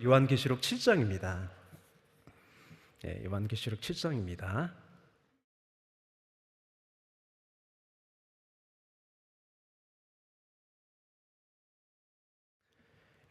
요한계시록 7장입니다. 요한계시록 7장입니다.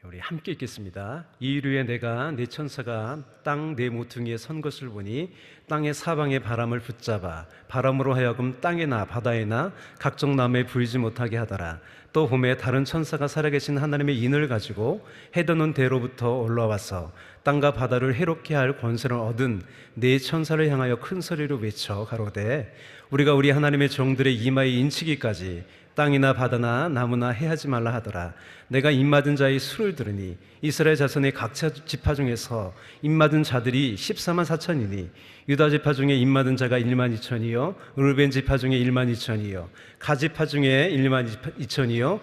우리 함께 읽겠습니다. 이르에 내가 네 천사가 땅 네 모퉁이에 선 것을 보니 땅의 사방의 바람을 붙잡아 바람으로 하여금 땅에나 바다에나 각종 나무에 불지 못하게 하더라. 또 봄에 다른 천사가 살아계신 하나님의 인을 가지고 해돋는 대로부터 올라와서 땅과 바다를 해롭게 할 권세를 얻은 네 천사를 향하여 큰 소리로 외쳐 가로되 우리가 우리 하나님의 종들의 이마에 인치기까지 땅이나 바다나 나무나 해하지 말라 하더라. 내가 입맞은 자의 수를 들으니 이스라엘 자손의 각 지파 중에서 입맞은 자들이 14만 4천이니 유다 지파 중에 입맞은 자가 1만 2천이요 르벤 지파 중에 1만 2천이요 가 지파 중에 1만 2천이요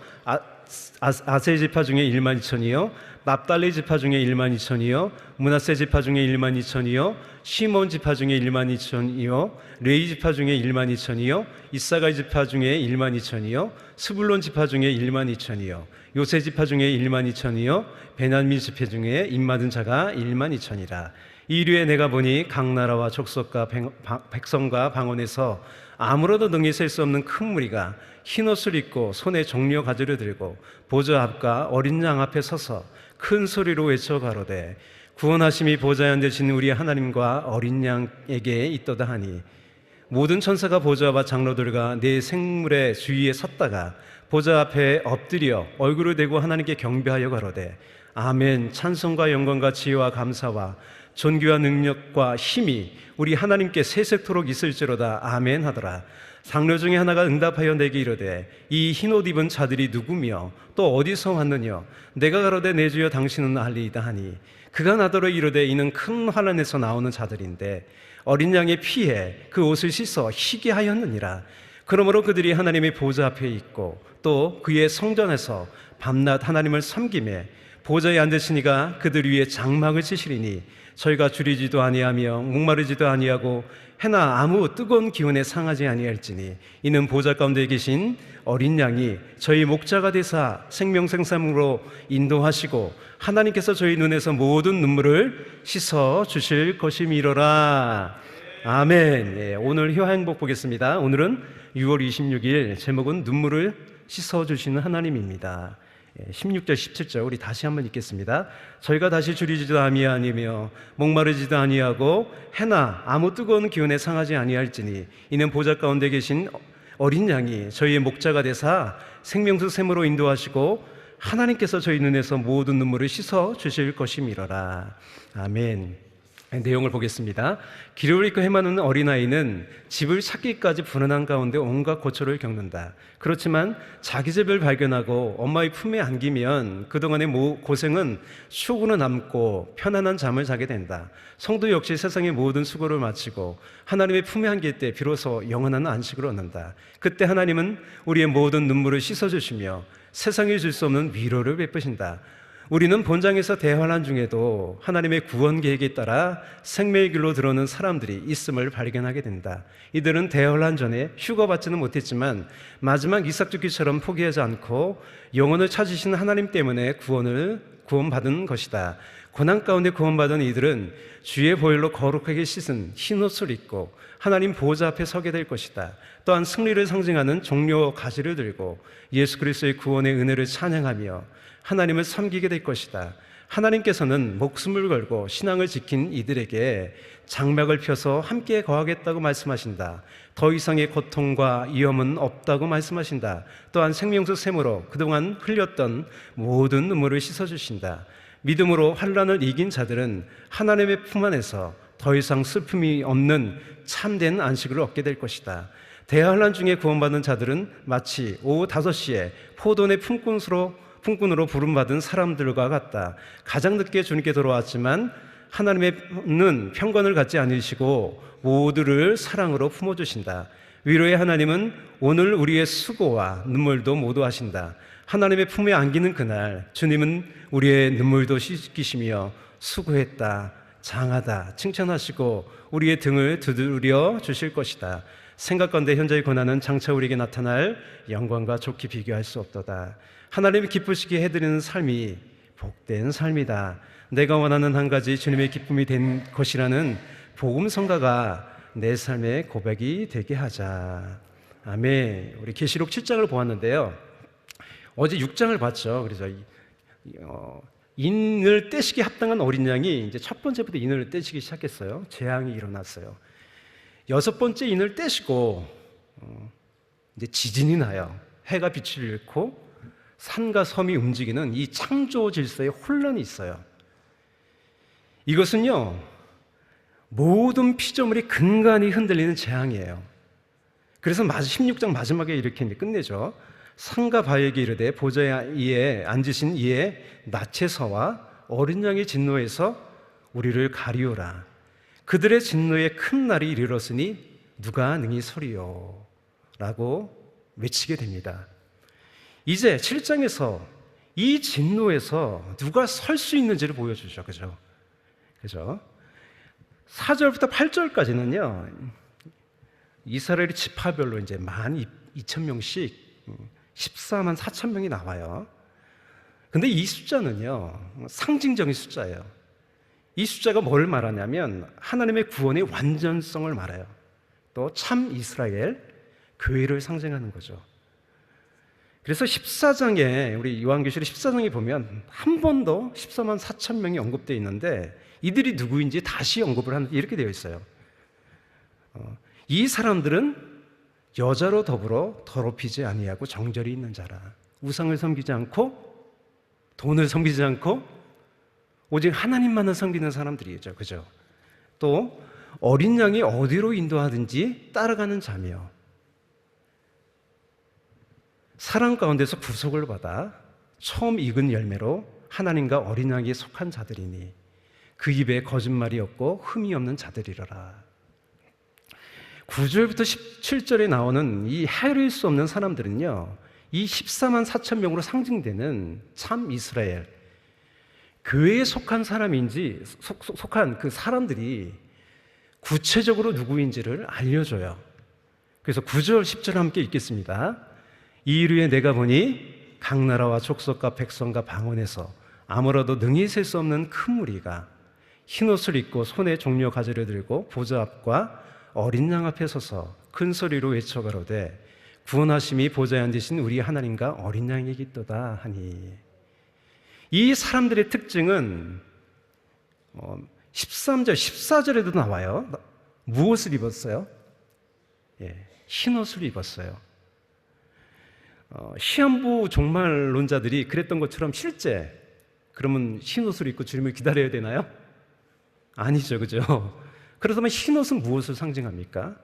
아세 지파 중에 1만 2천이요 납달리 지파 중에 1만 2천이요 므낫세 지파 중에 1만 2천이요 시몬 지파 중에 1만 2천이요 레위 지파 중에 1만 2천이요 이사갈 지파 중에 1만 2천이요 스불론 지파 중에 1만 2천이요 요세 지파 중에 1만 2천이요 베냐민 지파 중에 입맞은 자가 1만 2천이라. 이류에 내가 보니 각 나라와 족속과 백성과 방언에서 아무로도 능히 셀 수 없는 큰 무리가 흰옷을 입고 손에 종려 가지를 들고 보좌 앞과 어린 양 앞에 서서 큰 소리로 외쳐 가로되 구원하심이 보좌에 앉으신 우리 하나님과 어린 양에게 있도다 하니 모든 천사가 보좌와 장로들과 네 생물의 주위에 섰다가 보좌 앞에 엎드려 얼굴을 대고 하나님께 경배하여 가로되 아멘. 찬송과 영광과 지혜와 감사와 존귀와 능력과 힘이 우리 하나님께 세세토록 있을지로다. 아멘 하더라. 장로 중에 하나가 응답하여 내게 이르되 이 흰옷 입은 자들이 누구며 또 어디서 왔느냐. 내가 가로되 내 주여 당신은 알리이다 하니 그가 나더러 이르되 이는 큰 환난에서 나오는 자들인데 어린 양의 피에 그 옷을 씻어 희게 하였느니라. 그러므로 그들이 하나님의 보좌 앞에 있고 또 그의 성전에서 밤낮 하나님을 섬기매 보좌에 앉으시니가 그들 위에 장막을 치시리니 저희가 줄이지도 아니하며 목마르지도 아니하고 해나 아무 뜨거운 기운에 상하지 아니할지니 이는 보좌 가운데 계신 어린 양이 저희 목자가 되사 생명생사물로 인도하시고 하나님께서 저희 눈에서 모든 눈물을 씻어 주실 것임이로라. 아멘. 오늘 효행복 보겠습니다. 오늘은 6월 26일 제목은 눈물을 씻어 주시는 하나님입니다. 16절 17절 우리 다시 한번 읽겠습니다. 저희가 다시 줄이지도 아니하며 목마르지도 아니하고 해나 아무 뜨거운 기운에 상하지 아니할지니 이는 보좌 가운데 계신 어린 양이 저희의 목자가 되사 생명수 샘으로 인도하시고 하나님께서 저희 눈에서 모든 눈물을 씻어 주실 것임이로라. 아멘. 내용을 보겠습니다. 길을 잃고 헤매는 어린아이는 집을 찾기까지 불안한 가운데 온갖 고초를 겪는다. 그렇지만 자기 집을 발견하고 엄마의 품에 안기면 그동안의 고생은 추억으로 남고 편안한 잠을 자게 된다. 성도 역시 세상의 모든 수고를 마치고 하나님의 품에 안길 때 비로소 영원한 안식을 얻는다. 그때 하나님은 우리의 모든 눈물을 씻어주시며 세상이 줄 수 없는 위로를 베푸신다. 우리는 본장에서 대환란 중에도 하나님의 구원 계획에 따라 생명의 길로 들어오는 사람들이 있음을 발견하게 된다. 이들은 대환란 전에 휴거받지는 못했지만 마지막 이삭 죽기처럼 포기하지 않고 영혼을 찾으신 하나님 때문에 구원받은 것이다. 고난 가운데 구원받은 이들은 주의 보혈로 거룩하게 씻은 흰옷을 입고 하나님 보좌 앞에 서게 될 것이다. 또한 승리를 상징하는 종려 가지를 들고 예수 그리스도의 구원의 은혜를 찬양하며 하나님을 섬기게 될 것이다. 하나님께서는 목숨을 걸고 신앙을 지킨 이들에게 장막을 펴서 함께 거하겠다고 말씀하신다. 더 이상의 고통과 위험은 없다고 말씀하신다. 또한 생명수 샘으로 그동안 흘렸던 모든 눈물을 씻어주신다. 믿음으로 환난을 이긴 자들은 하나님의 품 안에서 더 이상 슬픔이 없는 참된 안식을 얻게 될 것이다. 대환난 중에 구원받은 자들은 마치 오후 5시에 포도원의 품꾼으로 부름받은 사람들과 같다. 가장 늦게 주님께 돌아왔지만 하나님은 편견을 갖지 않으시고 모두를 사랑으로 품어주신다. 위로의 하나님은 오늘 우리의 수고와 눈물도 모두 하신다. 하나님의 품에 안기는 그날 주님은 우리의 눈물도 씻기시며 수고했다, 장하다 칭찬하시고 우리의 등을 두드려 주실 것이다. 생각건대 현재의 고난은 장차 우리에게 나타날 영광과 좋게 비교할 수 없도다. 하나님이 기쁘시게 해드리는 삶이 복된 삶이다. 내가 원하는 한 가지 주님의 기쁨이 된 것이라는 복음성가가 내 삶의 고백이 되게 하자. 아멘. 우리 계시록 7장을 보았는데요. 어제 6장을 봤죠. 그래서 인을 떼시기 합당한 어린 양이 이제 첫 번째부터 인을 떼시기 시작했어요. 재앙이 일어났어요. 여섯 번째 인을 떼시고 이제 지진이 나요. 해가 빛을 잃고 산과 섬이 움직이는 이 창조 질서의 혼란이 있어요. 이것은요, 모든 피조물이 근간이 흔들리는 재앙이에요. 그래서 16장 마지막에 이렇게 끝내죠. 산과 바위에게 이르되 보좌 위에 앉으신 이의 낯에서와 어린 양의 진노에서 우리를 가리오라. 그들의 진노의 큰 날이 이르렀으니 누가 능히 서리요 라고 외치게 됩니다. 이제 7장에서 이 진노에서 누가 설 수 있는지를 보여주죠. 그죠? 4절부터 8절까지는요, 이스라엘의 지파별로 이제 12,000명씩 14만 4천 명이 나와요. 근데 이 숫자는요, 상징적인 숫자예요. 이 숫자가 뭘 말하냐면 하나님의 구원의 완전성을 말해요. 또 참 이스라엘, 교회를 상징하는 거죠. 그래서 14장에 우리 요한계시록 14장에 보면 한 번 더 14만 4천 명이 언급되어 있는데 이들이 누구인지 다시 언급을 하는데 이렇게 되어 있어요. 이 사람들은 여자로 더불어 더럽히지 아니하고 정절이 있는 자라. 우상을 섬기지 않고 돈을 섬기지 않고 오직 하나님만을 섬기는 사람들이죠. 그죠? 또 어린 양이 어디로 인도하든지 따라가는 자며 사랑 가운데서 구속을 받아 처음 익은 열매로 하나님과 어린 양에 속한 자들이니 그 입에 거짓말이 없고 흠이 없는 자들이라라. 9절부터 17절에 나오는 이 헤아릴 수 없는 사람들은요, 이 14만 4천 명으로 상징되는 참 이스라엘, 교회에 속한 사람인지 속한 그 사람들이 구체적으로 누구인지를 알려줘요. 그래서 9절 10절 함께 읽겠습니다. 이일후에 내가 보니 각 나라와 족속과 백성과 방언에서 아무라도 능히 셀 수 없는 큰 무리가 흰옷을 입고 손에 종려 가지를 들고 보좌 앞과 어린 양 앞에 서서 큰 소리로 외쳐 가로되 구원하심이 보좌에 앉으신 우리 하나님과 어린 양이기도다 하니. 이 사람들의 특징은 13절, 14절에도 나와요. 무엇을 입었어요? 흰옷을 입었어요. 시한부 종말론자들이 그랬던 것처럼 실제 그러면 흰옷을 입고 주님을 기다려야 되나요? 아니죠, 그죠? 그렇다면 흰옷은 무엇을 상징합니까?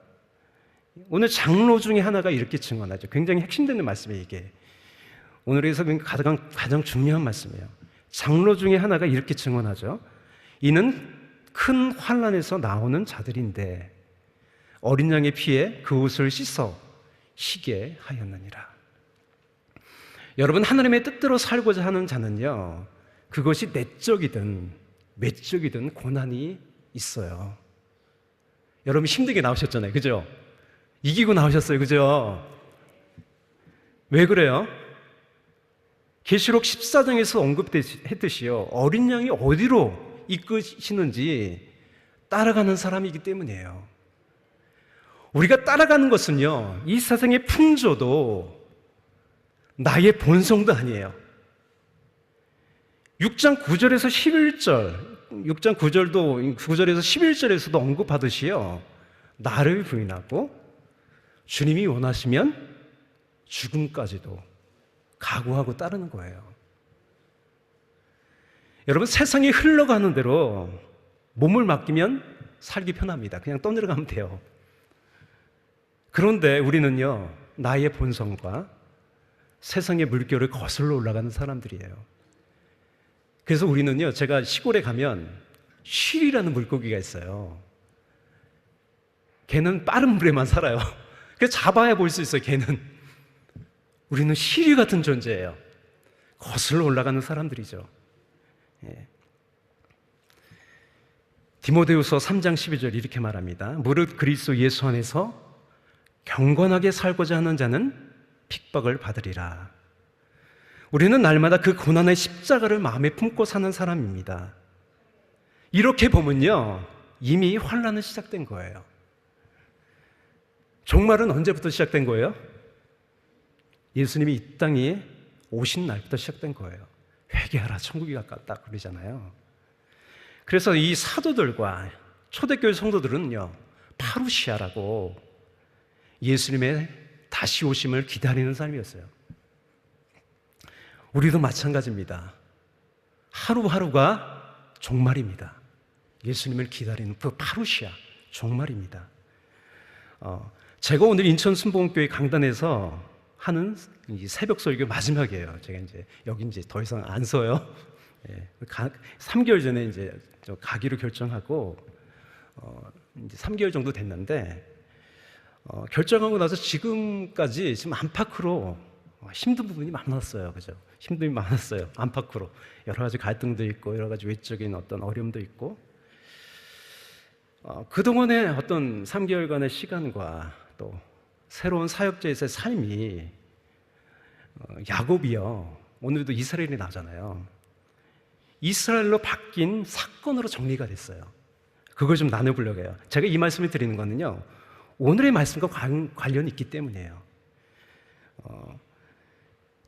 오늘 장로 중에 하나가 이렇게 증언하죠. 굉장히 핵심되는 말씀이에요, 이게. 오늘에서 가장 중요한 말씀이에요. 장로 중에 하나가 이렇게 증언하죠. 이는 큰 환난에서 나오는 자들인데 어린 양의 피에 그 옷을 씻어 희게 하였느니라. 여러분, 하나님의 뜻대로 살고자 하는 자는요, 그것이 내적이든 외적이든 고난이 있어요. 여러분 힘들게 나오셨잖아요, 그죠? 이기고 나오셨어요, 그죠? 왜 그래요? 계시록 14장에서 언급했듯이요, 어린 양이 어디로 이끄시는지 따라가는 사람이기 때문이에요. 우리가 따라가는 것은요, 이 세상의 풍조도 나의 본성도 아니에요. 6장 9절에서 11절, 6장 9절도 9절에서 11절에서도 언급하듯이요, 나를 부인하고 주님이 원하시면 죽음까지도 각오하고 따르는 거예요. 여러분, 세상이 흘러가는 대로 몸을 맡기면 살기 편합니다. 그냥 떠내려가면 돼요. 그런데 우리는요, 나의 본성과 세상의 물결을 거슬러 올라가는 사람들이에요. 그래서 우리는요, 제가 시골에 가면 쉬리라는 물고기가 있어요. 걔는 빠른 물에만 살아요. 그래서 잡아야 볼 수 있어요, 걔는. 우리는 쉬리 같은 존재예요. 거슬러 올라가는 사람들이죠. 디모데후서 3장 12절 이렇게 말합니다. 무릇 그리스도 예수 안에서 경건하게 살고자 하는 자는 핍박을 받으리라. 우리는 날마다 그 고난의 십자가를 마음에 품고 사는 사람입니다. 이렇게 보면요, 이미 환란은 시작된 거예요. 종말은 언제부터 시작된 거예요? 예수님이 이 땅에 오신 날부터 시작된 거예요. 회개하라, 천국이 가깝다 그러잖아요. 그래서 이 사도들과 초대교회 성도들은요, 파루시아라고 예수님의 다시 오심을 기다리는 삶이었어요. 우리도 마찬가지입니다. 하루하루가 종말입니다. 예수님을 기다리는 그 파루시아, 종말입니다. 제가 오늘 인천 순복음교회 강단에서 하는 이 새벽 설교 마지막이에요. 제가 여기 더 이상 안 서요. 3개월 전에 가기로 결정하고 이제 3개월 정도 됐는데, 결정하고 나서 지금까지 지금 안팎으로 힘든 부분이 많았어요. 그죠? 힘듦이 많았어요. 안팎으로 여러 가지 갈등도 있고 여러 가지 외적인 어떤 어려움도 있고, 그동안의 어떤 3개월간의 시간과 또 새로운 사역자에서의 삶이, 야곱이요, 오늘도 이스라엘이 나잖아요. 이스라엘로 바뀐 사건으로 정리가 됐어요. 그걸 좀 나눠보려고 해요. 제가 이 말씀을 드리는 거는요, 오늘의 말씀과 관련이 있기 때문이에요.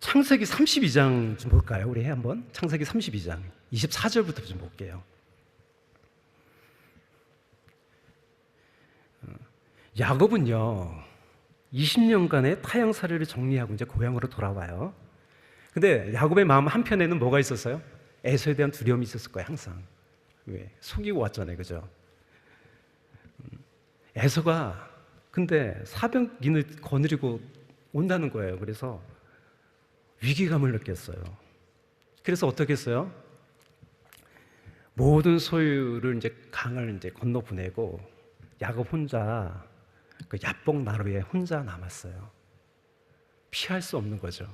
창세기 32장 좀 볼까요? 우리 한번 창세기 32장 24절부터 좀 볼게요. 야곱은요 20년간의 타향 사례를 정리하고 이제 고향으로 돌아와요. 근데 야곱의 마음 한편에는 뭐가 있었어요? 에서에 대한 두려움이 있었을 거예요. 항상. 왜? 속이고 왔잖아요. 그죠? 에서가 근데 사병인을 거느리고 온다는 거예요. 그래서 위기감을 느꼈어요. 그래서 어떻게 했어요? 모든 소유를 강을 건너 보내고 야곱 혼자 그 야복 나루에 혼자 남았어요. 피할 수 없는 거죠.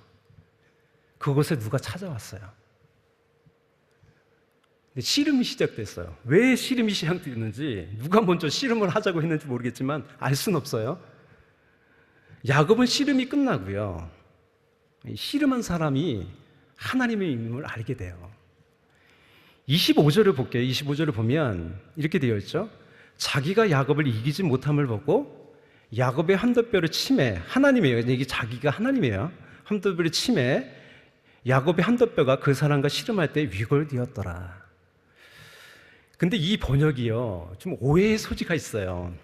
그곳에 누가 찾아왔어요. 근데 씨름이 시작됐어요. 왜 씨름이 시작됐는지, 누가 먼저 씨름을 하자고 했는지 모르겠지만 알 수는 없어요. 야곱은 씨름이 끝나고요, 씨름한 사람이 하나님의 임을 알게 돼요. 25절을 볼게요. 25절을 보면 이렇게 되어 있죠. 자기가 야곱을 이기지 못함을 보고 야곱의 한돛뼈를 치매, 하나님이에요. 이게 자기가 하나님이에요. 한돛뼈를 치매 야곱의 한돛뼈가 그 사람과 씨름할 때 위골되었더라. 근데 이 번역이요, 좀 오해의 소지가 있어요.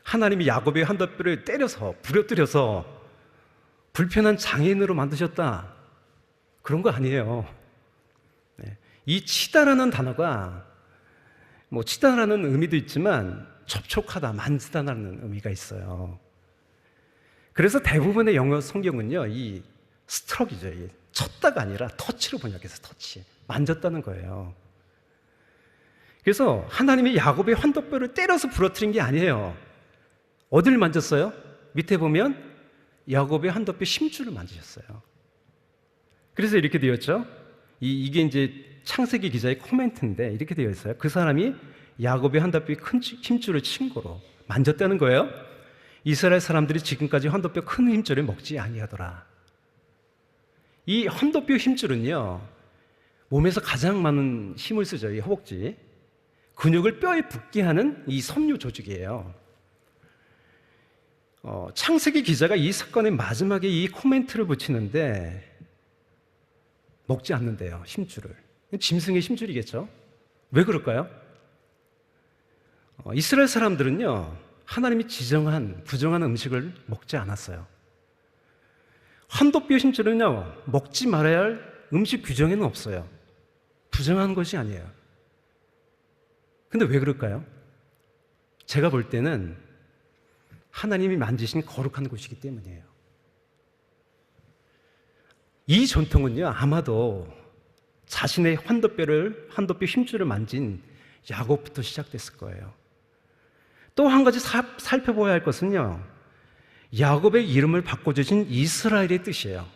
하나님이 야곱의 한돛뼈를 때려서 부려뜨려서 불편한 장애인으로 만드셨다, 그런 거 아니에요. 이 치다라는 단어가 치다라는 의미도 있지만 접촉하다, 만지다라는 의미가 있어요. 그래서 대부분의 영어 성경은요, 이 스트럭이죠, 이 쳤다가 아니라 터치로 번역해서 터치, 만졌다는 거예요. 그래서 하나님이 야곱의 한돛뼈를 때려서 부러뜨린 게 아니에요. 어디를 만졌어요? 밑에 보면 야곱의 한돛뼈 심줄을 만지셨어요. 그래서 이렇게 되었죠. 이게 이제 창세기 기자의 코멘트인데 이렇게 되어 있어요. 그 사람이 야곱의 한돛뼈 큰 힘줄을 친 거로 만졌다는 거예요. 이스라엘 사람들이 지금까지 한돛뼈 큰 힘줄을 먹지 아니하더라. 이 한돛뼈 힘줄은요, 몸에서 가장 많은 힘을 쓰죠. 이 허벅지. 근육을 뼈에 붙게 하는 이 섬유 조직이에요. 창세기 기자가 이 사건의 마지막에 이 코멘트를 붙이는데 먹지 않는데요, 힘줄을. 짐승의 힘줄이겠죠. 왜 그럴까요? 이스라엘 사람들은요, 하나님이 지정한 부정한 음식을 먹지 않았어요. 한돛뼈 힘줄은요, 먹지 말아야 할 음식 규정에는 없어요. 부정한 것이 아니에요. 근데 왜 그럴까요? 제가 볼 때는 하나님이 만드신 거룩한 곳이기 때문이에요. 이 전통은요, 아마도 자신의 한돛뼈 힘줄을 만진 야곱부터 시작됐을 거예요. 또 한 가지 살펴봐야 할 것은요, 야곱의 이름을 바꿔주신 이스라엘의 뜻이에요.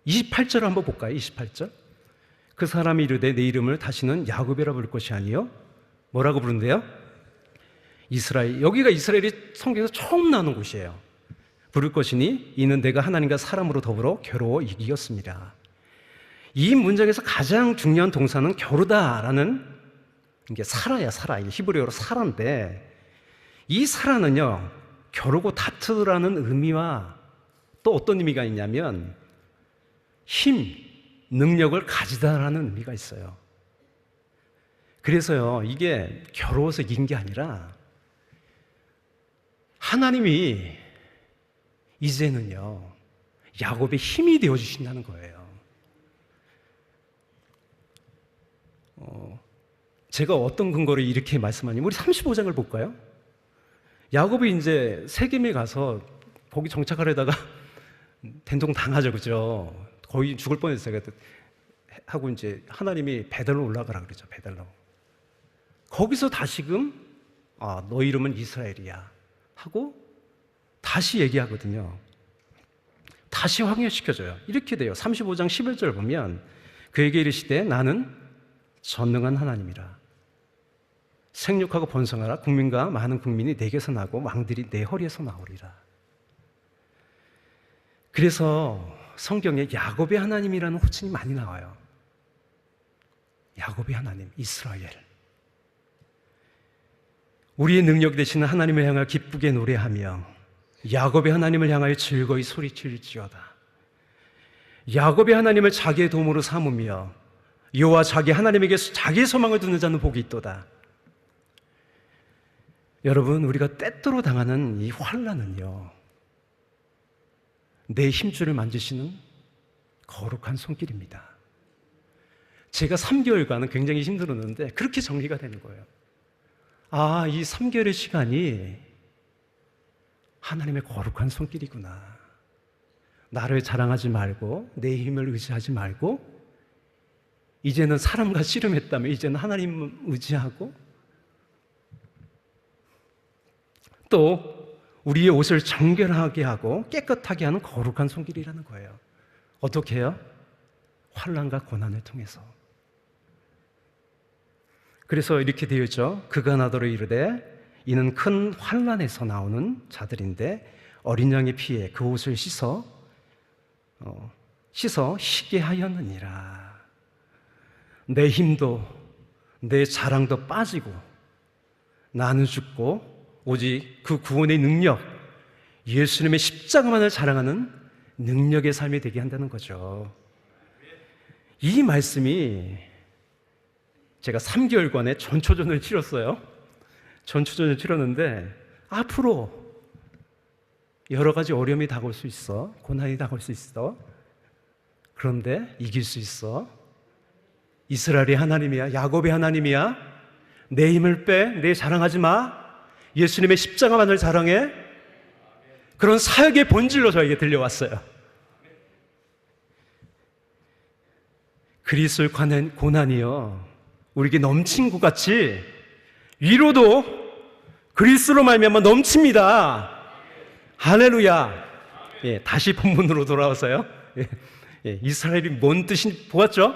28절을 한번 볼까요? 28절. 그 사람이 이르되 내 이름을 다시는 야곱이라 부를 것이 아니요, 뭐라고 부른대요? 이스라엘. 여기가 이스라엘이 성경에서 처음 나오는 곳이에요. 부를 것이니 이는 내가 하나님과 사람으로 더불어 겨루어 이기었습니다. 이 문장에서 가장 중요한 동사는 겨루다라는 이게 사라야, 사라. 이게 히브리어로 사라인데, 이 사라는요, 겨루고 다투라는 의미와 또 어떤 의미가 있냐면 힘, 능력을 가지다라는 의미가 있어요. 그래서요, 이게 겨루어서 이긴 게 아니라 하나님이 이제는요, 야곱의 힘이 되어주신다는 거예요. 제가 어떤 근거로 이렇게 말씀하냐면, 우리 35장을 볼까요? 야곱이 이제 세겜에 가서 거기 정착하려다가 된통 당하죠, 그죠? 거의 죽을 뻔했어요. 하고 이제 하나님이 베델로 올라가라 그러죠, 베델로. 거기서 다시금 너 이름은 이스라엘이야 하고 다시 얘기하거든요. 다시 확인시켜줘요. 이렇게 돼요. 35장 11절 보면 그에게 이르시되 나는 전능한 하나님이라. 생육하고 번성하라. 국민과 많은 국민이 내게서 나고 왕들이 내 허리에서 나오리라. 그래서 성경에 야곱의 하나님이라는 호칭이 많이 나와요. 야곱의 하나님, 이스라엘. 우리의 능력 되시는 하나님을 향하여 기쁘게 노래하며 야곱의 하나님을 향하여 즐거이 소리칠지어다. 야곱의 하나님을 자기의 도움으로 삼으며 여호와 자기 하나님에게 자기의 소망을 두는 자는 복이 있도다. 여러분, 우리가 때때로 당하는 이 환난은요, 내 힘줄을 만지시는 거룩한 손길입니다. 제가 3개월간은 굉장히 힘들었는데 그렇게 정리가 되는 거예요. 이 3개월의 시간이 하나님의 거룩한 손길이구나. 나를 자랑하지 말고 내 힘을 의지하지 말고 이제는 사람과 씨름했다면 이제는 하나님을 의지하고 또 우리의 옷을 정결하게 하고 깨끗하게 하는 거룩한 손길이라는 거예요. 어떻게 해요? 환난과 고난을 통해서. 그래서 이렇게 되어 있죠. 그가 나더러 이르되 이는 큰 환난에서 나오는 자들인데 어린 양의 피에 그 옷을 씻어 희게 하였느니라. 내 힘도 내 자랑도 빠지고 나는 죽고 오직 그 구원의 능력, 예수님의 십자가만을 자랑하는 능력의 삶이 되게 한다는 거죠. 이 말씀이 제가 3개월간의 전초전을 치렀어요. 전초전을 치렀는데 앞으로 여러 가지 어려움이 다가올 수 있어. 고난이 다가올 수 있어. 그런데 이길 수 있어. 이스라엘의 하나님이야. 야곱의 하나님이야. 내 힘을 빼. 내 자랑하지 마. 예수님의 십자가만을 자랑해. 그런 사역의 본질로 저에게 들려왔어요. 그리스도의 고난이요, 우리에게 넘친 것 같이 위로도 그리스도로 말미암아 넘칩니다. 할렐루야. 다시 본문으로 돌아와서요. 이스라엘이 뭔 뜻인지 보았죠?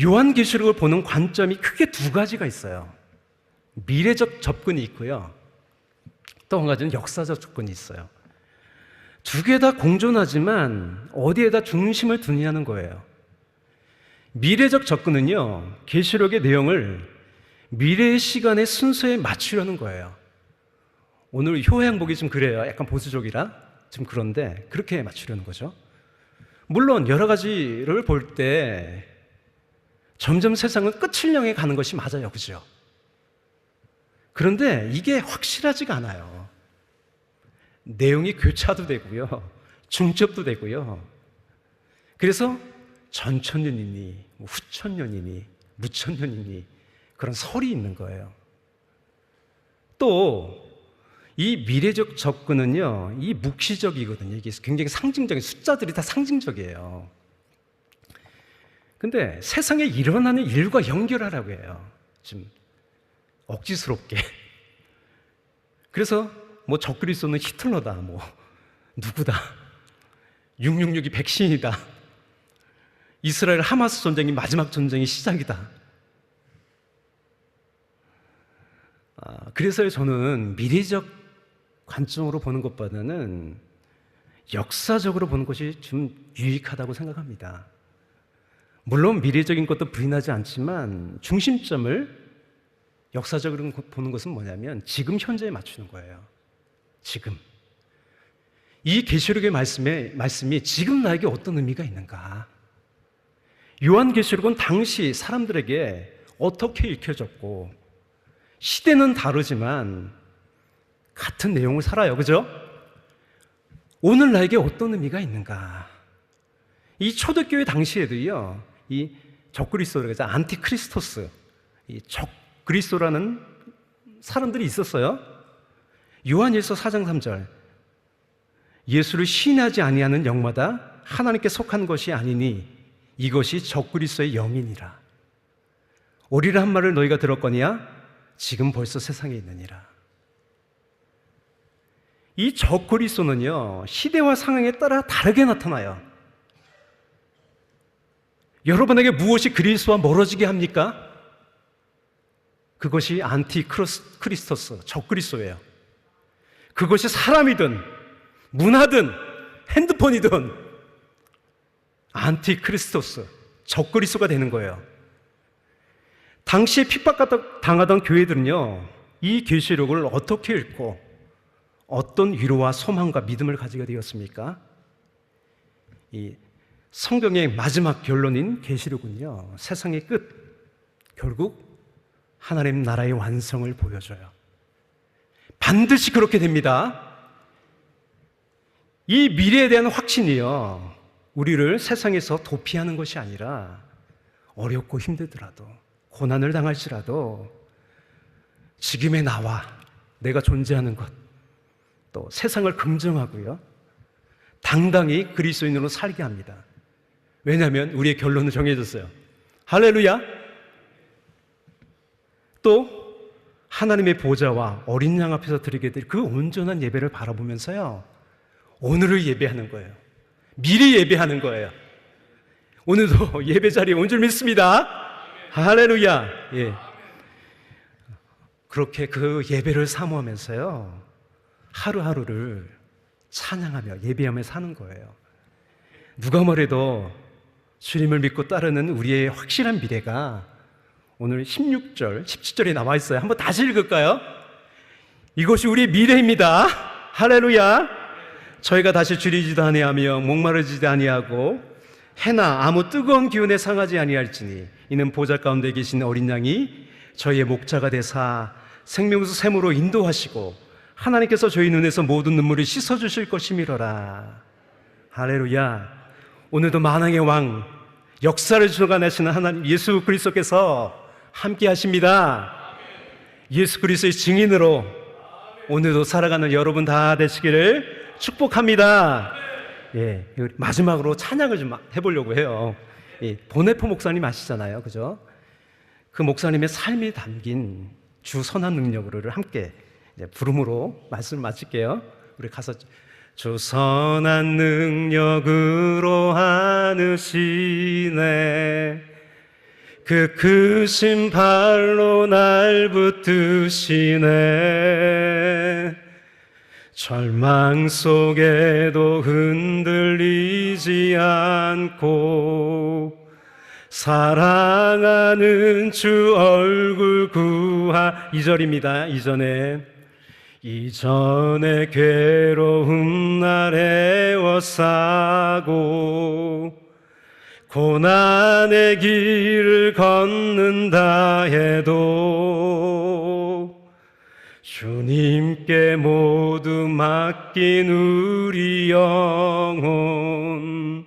요한계시록을 보는 관점이 크게 두 가지가 있어요. 미래적 접근이 있고요, 또 한 가지는 역사적 접근이 있어요. 두 개 다 공존하지만 어디에다 중심을 두느냐는 거예요. 미래적 접근은요, 계시록의 내용을 미래의 시간의 순서에 맞추려는 거예요. 오늘 효행복이 좀 그래요. 약간 보수적이라 좀 그런데 그렇게 맞추려는 거죠. 물론 여러 가지를 볼 때 점점 세상은 끝을 향해 가는 것이 맞아요. 그죠? 그런데 이게 확실하지가 않아요. 내용이 교차도 되고요, 중첩도 되고요. 그래서 전천년이니 후천년이니 무천년이니 그런 설이 있는 거예요. 또 이 미래적 접근은요, 이 묵시적이거든요. 이게 굉장히 상징적인, 숫자들이 다 상징적이에요. 근데 세상에 일어나는 일과 연결하라고 해요. 좀 억지스럽게. 그래서 뭐 적그리스도는 히틀러다, 뭐 누구다, 666이 백신이다, 이스라엘 하마스 전쟁이 마지막 전쟁의 시작이다. 그래서 저는 미래적 관점으로 보는 것보다는 역사적으로 보는 것이 좀 유익하다고 생각합니다. 물론 미래적인 것도 부인하지 않지만 중심점을 역사적으로 보는 것은 뭐냐면 지금 현재에 맞추는 거예요. 지금. 이 계시록의 말씀이 지금 나에게 어떤 의미가 있는가? 요한계시록은 당시 사람들에게 어떻게 읽혀졌고 시대는 다르지만 같은 내용을 살아요. 그죠? 오늘 나에게 어떤 의미가 있는가? 이 초대교회 당시에도요, 이 적그리스도라고 해서 안티크리스토스, 이 적그리스도라는 사람들이 있었어요. 요한일서 4장 3절, 예수를 신하지 아니하는 영마다 하나님께 속한 것이 아니니 이것이 적그리스도의 영이니라. 오리라 한 말을 너희가 들었거니와 지금 벌써 세상에 있느니라. 이 적그리스도는요, 시대와 상황에 따라 다르게 나타나요. 여러분에게 무엇이 그리스도와 멀어지게 합니까? 그것이 안티크리스토스, 적그리스도예요. 그것이 사람이든 문화든 핸드폰이든 안티크리스토스, 적그리스도가 되는 거예요. 당시에 핍박당하던 교회들은요, 이 계시록을 어떻게 읽고 어떤 위로와 소망과 믿음을 가지게 되었습니까? 이 성경의 마지막 결론인 계시록은요, 세상의 끝, 결국 하나님 나라의 완성을 보여줘요. 반드시 그렇게 됩니다. 이 미래에 대한 확신이요, 우리를 세상에서 도피하는 것이 아니라 어렵고 힘들더라도 고난을 당할지라도 지금의 나와 내가 존재하는 것, 또 세상을 긍정하고요, 당당히 그리스도인으로 살게 합니다. 왜냐하면 우리의 결론은 정해졌어요. 할렐루야. 또 하나님의 보좌와 어린 양 앞에서 드리게 될 그 온전한 예배를 바라보면서요, 오늘을 예배하는 거예요. 미리 예배하는 거예요. 오늘도 예배 자리에 온 줄 믿습니다. 할렐루야. 예. 그렇게 그 예배를 사모하면서요, 하루하루를 찬양하며 예배하며 사는 거예요. 누가 뭐래도 주님을 믿고 따르는 우리의 확실한 미래가 오늘 16절, 17절에 나와 있어요. 한번 다시 읽을까요? 이것이 우리의 미래입니다. 할렐루야. 저희가 다시 줄이지도 아니하며 목마르지도 아니하고 해나 아무 뜨거운 기운에 상하지 아니할지니 이는 보좌 가운데 계신 어린 양이 저희의 목자가 되사 생명수 샘으로 인도하시고 하나님께서 저희 눈에서 모든 눈물을 씻어주실 것이미로라. 할렐루야. 오늘도 만왕의 왕, 역사를 주관하시는 하나님 예수 그리스도께서 함께 하십니다. 예수 그리스도의 증인으로 오늘도 살아가는 여러분 다 되시기를 축복합니다. 예, 마지막으로 찬양을 좀 해보려고 해요. 예, 보네포 목사님 아시잖아요, 그죠? 그 목사님의 삶이 담긴 주 선한 능력으로를 함께 부름으로 말씀을 마칠게요. 우리 가서 주 선한 능력으로 하느시네 그 크신 발로 날 붙드시네 절망 속에도 흔들리지 않고 사랑하는 주 얼굴 구하 2절입니다. 이전에 괴로운 날 애워싸고 고난의 길을 걷는다 해도 주님께 모두 맡긴 우리 영혼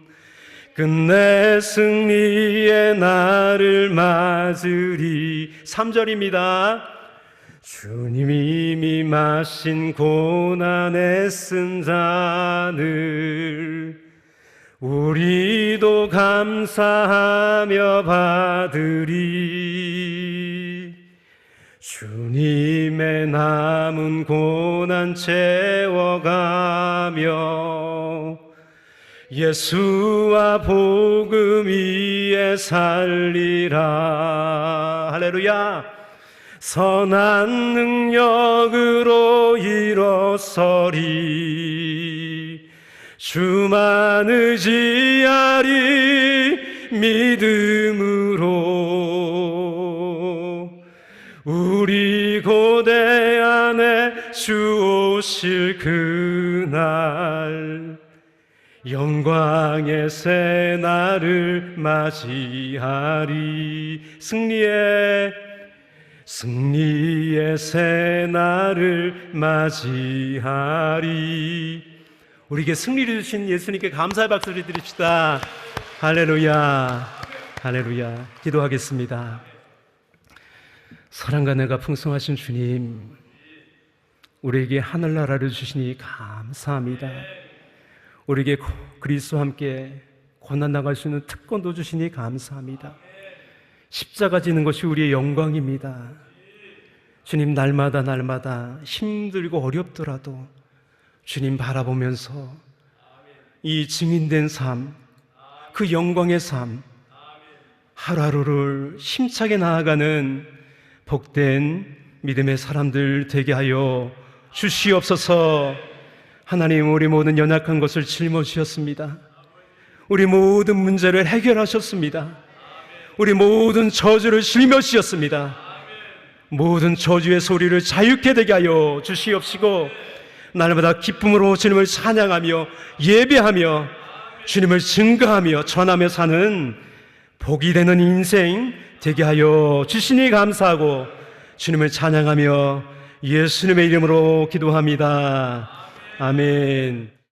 끝내 승리의 날을 맞으리 3절입니다. 주님 이미 마신 고난에 쓴 잔을 우리도 감사하며 받으리 주님의 남은 고난 채워가며 예수와 복음 위에 살리라 할렐루야 선한 능력으로 일어서리 주만 의지하리 믿음으로 우리 고대 안에 주 오실 그날 영광의 새 날을 맞이하리. 승리의 새 날을 맞이하리. 우리에게 승리를 주신 예수님께 감사의 박수를 드립시다. 할렐루야, 할렐루야. 기도하겠습니다. 사랑과 은혜가 풍성하신 주님, 우리에게 하늘나라를 주시니 감사합니다. 우리에게 그리스도와 함께 고난 나갈 수 있는 특권도 주시니 감사합니다. 십자가 지는 것이 우리의 영광입니다. 주님, 날마다 힘들고 어렵더라도 주님 바라보면서 이 증인된 삶, 그 영광의 삶, 하루하루를 힘차게 나아가는 복된 믿음의 사람들 되게 하여 주시옵소서. 하나님, 우리 모든 연약한 것을 짊어지셨습니다. 우리 모든 문제를 해결하셨습니다. 우리 모든 저주를 짊어지셨습니다. 모든 저주의 소리를 자유케 되게 하여 주시옵시고, 날마다 기쁨으로 주님을 찬양하며 예배하며 주님을 증거하며 전하며 사는 복이 되는 인생 되게 하여 주시니 감사하고 주님을 찬양하며 예수님의 이름으로 기도합니다. 아멘.